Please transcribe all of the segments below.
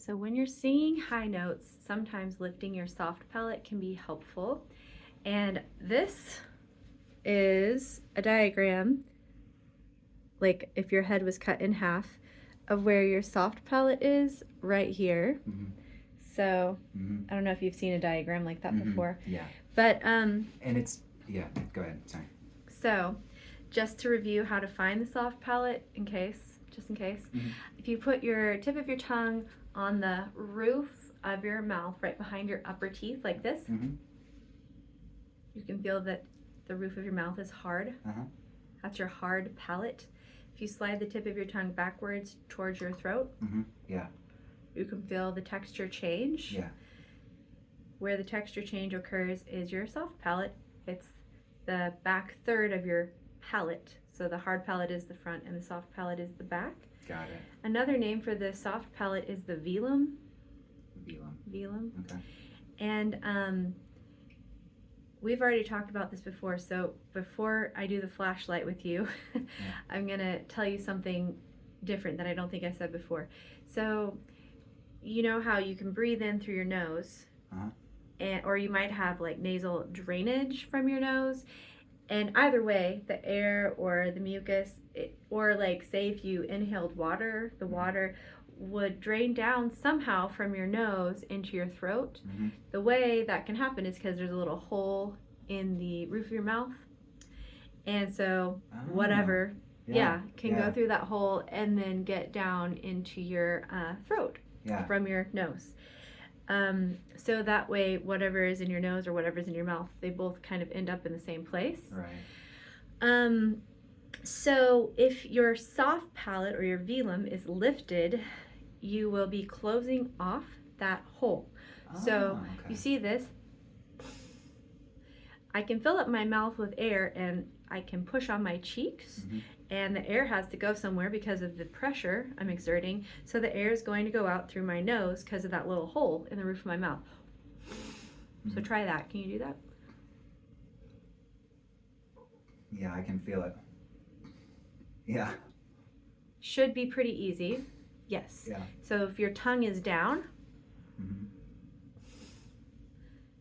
So when you're singing high notes, sometimes lifting your soft palate can be helpful. And this is a diagram, like if your head was cut in half, of where your soft palate is right here. Mm-hmm. So I don't know if you've seen a diagram like that before. Yeah. But And it's, yeah, go ahead, sorry. So just to review how to find the soft palate just in case, if you put your tip of your tongue on the roof of your mouth right behind your upper teeth like this, you can feel that the roof of your mouth is hard. That's your hard palate. If you slide the tip of your tongue backwards towards your throat, yeah, you can feel the texture change. Yeah. Where the texture change occurs is your soft palate. It's the back third of your palate. So the hard palate is the front and the soft palate is the back. Got it. Another name for the soft palate is the velum. Velum. Okay. And we've already talked about this before, so before I do the flashlight with you, I'm going to tell you something different that I don't think I said before. So you know how you can breathe in through your nose, or you might have like nasal drainage from your nose. And either way, the air or the mucus, or like say if you inhaled water, the water would drain down somehow from your nose into your throat. The way that can happen is because there's a little hole in the roof of your mouth. And so whatever, can go through that hole and then get down into your throat from your nose. So that way, whatever is in your nose or whatever's in your mouth, they both kind of end up in the same place. Right. So if your soft palate or your velum is lifted, you will be closing off that hole. So you see this? I can fill up my mouth with air and I can push on my cheeks. And the air has to go somewhere because of the pressure I'm exerting. So the air is going to go out through my nose because of that little hole in the roof of my mouth. So try that. Can you do that? Yeah, I can feel it. Yeah. Should be pretty easy. Yes. Yeah. So if your tongue is down,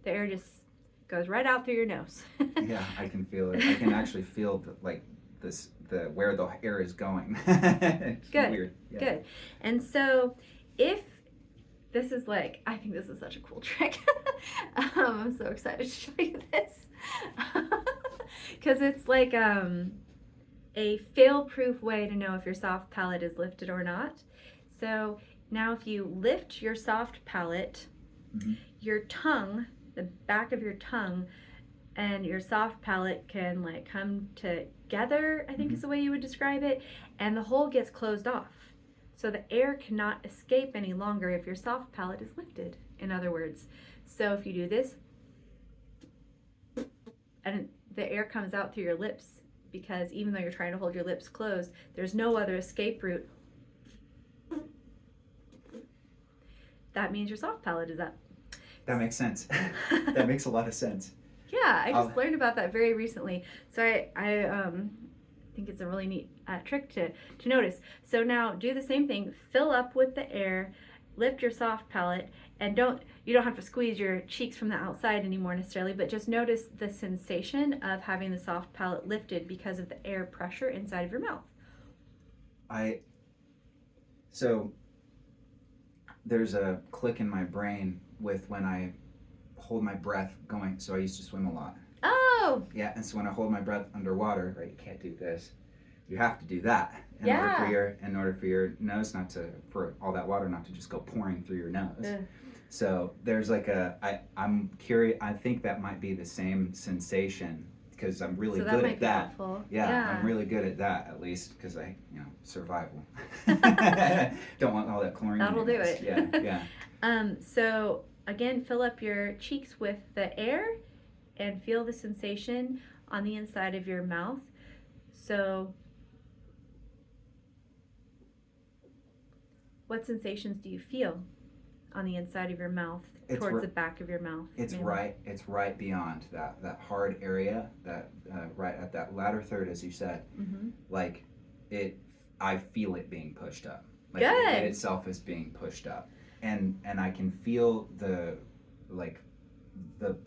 the air just goes right out through your nose. Yeah, I can feel it. I can actually feel where the air is going. It's Good. Weird. Yeah. Good. And so if this is like, I think this is such a cool trick. I'm so excited to show you this. Because it's like a fail-proof way to know if your soft palate is lifted or not. So now if you lift your soft palate, your tongue, the back of your tongue, and your soft palate can like come together, I think is the way you would describe it, and the hole gets closed off. So the air cannot escape any longer if your soft palate is lifted, in other words. So if you do this, and the air comes out through your lips, because even though you're trying to hold your lips closed, there's no other escape route. That means your soft palate is up. That makes sense. That makes a lot of sense. Yeah, I just learned about that very recently. So I think it's a really neat trick to notice. So now do the same thing. Fill up with the air, lift your soft palate, and you don't have to squeeze your cheeks from the outside anymore necessarily, but just notice the sensation of having the soft palate lifted because of the air pressure inside of your mouth. So there's a click in my brain with when I hold my breath going. So I used to swim a lot. Oh! Yeah, and so when I hold my breath underwater, right, you can't do this. You have to do that in order for your nose for all that water not to just go pouring through your nose. So there's like I'm curious. I think that might be the same sensation because I'm really good at that. Yeah, I'm really good at that at least because survival. Don't want all that chlorine. That'll do it. Yeah. So again, fill up your cheeks with the air and feel the sensation on the inside of your mouth. So what sensations do you feel on the inside of your mouth towards the back of your mouth? It's right beyond that hard area, that right at that latter third, as you said. I feel it being pushed up. Like Good. It itself is being pushed up. and I can feel the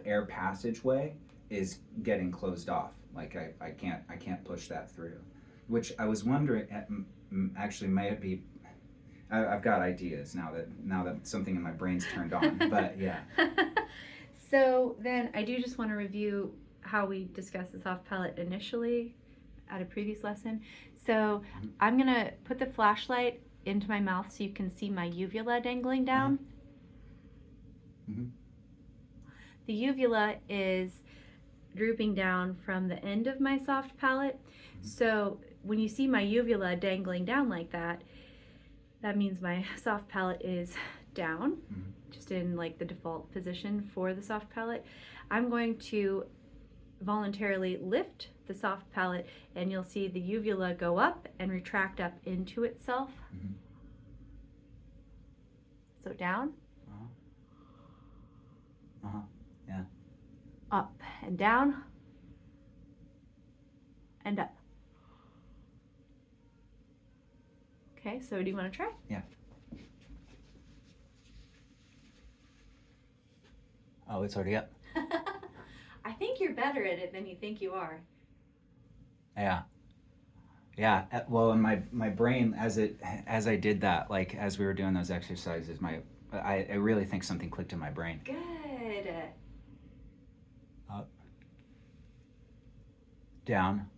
air passageway is getting closed off. Like I can't push that through, which I was wondering actually might be. I've got ideas now that something in my brain's turned on, but yeah. So then I do just want to review how we discussed the soft palate initially at a previous lesson. So I'm going to put the flashlight into my mouth so you can see my uvula dangling down. The uvula is drooping down from the end of my soft palate. So when you see my uvula dangling down like that, that means my soft palate is down, just in like the default position for the soft palate. I'm going to voluntarily lift the soft palate, and you'll see the uvula go up and retract up into itself. So down, yeah, up and down and up. Okay, so do you want to try? Yeah. Oh, it's already up. I think you're better at it than you think you are. Yeah. Well, in my brain, as I did that, like as we were doing those exercises, I really think something clicked in my brain. Good. Up. Down.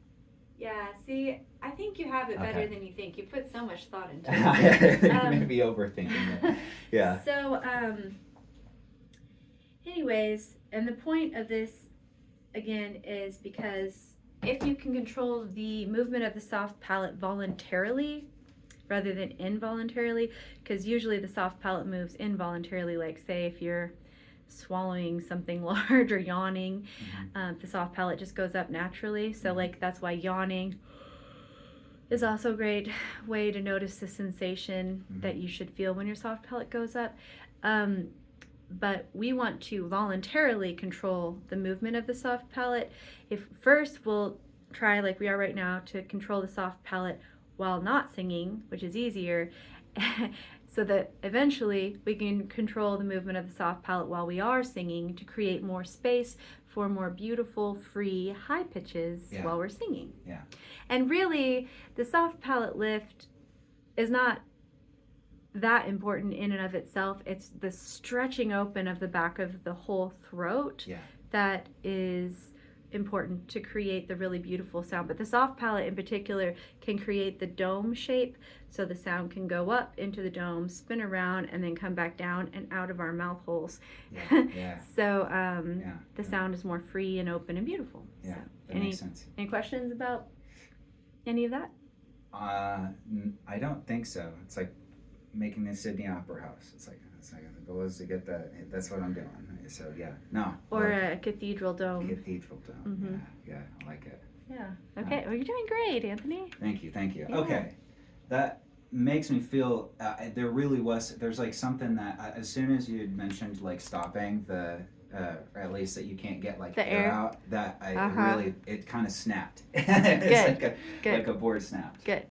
Yeah. See, I think you have it better than you think. You put so much thought into it. Maybe overthinking it. Yeah. So, anyways, and the point of this, again, is because if you can control the movement of the soft palate voluntarily rather than involuntarily, because usually the soft palate moves involuntarily, like say if you're swallowing something large or yawning, the soft palate just goes up naturally. So like that's why yawning is also a great way to notice the sensation that you should feel when your soft palate goes up. But we want to voluntarily control the movement of the soft palate. If first we'll try, like we are right now, to control the soft palate while not singing, which is easier, so that eventually we can control the movement of the soft palate while we are singing to create more space for more beautiful, free, high pitches while we're singing. Yeah. And really, the soft palate lift is not that important in and of itself. It's the stretching open of the back of the whole throat that is important to create the really beautiful sound. But the soft palate in particular can create the dome shape, so the sound can go up into the dome, spin around, and then come back down and out of our mouth holes. So the sound is more free and open and beautiful. Yeah, so, that makes sense. Any questions about any of that? I don't think so. It's like making the Sydney Opera House. It's like the goal is to get that. That's what I'm doing. So yeah, no. Or a cathedral dome. Cathedral dome. Yeah, I like it. Yeah. Okay. Well, you're doing great, Anthony. Thank you. Yeah. Okay, that makes me feel. There's like something that as soon as you had mentioned like stopping the. Or at least that you can't get like the air out. That I it kind of snapped. Good. Like a board snapped. Good.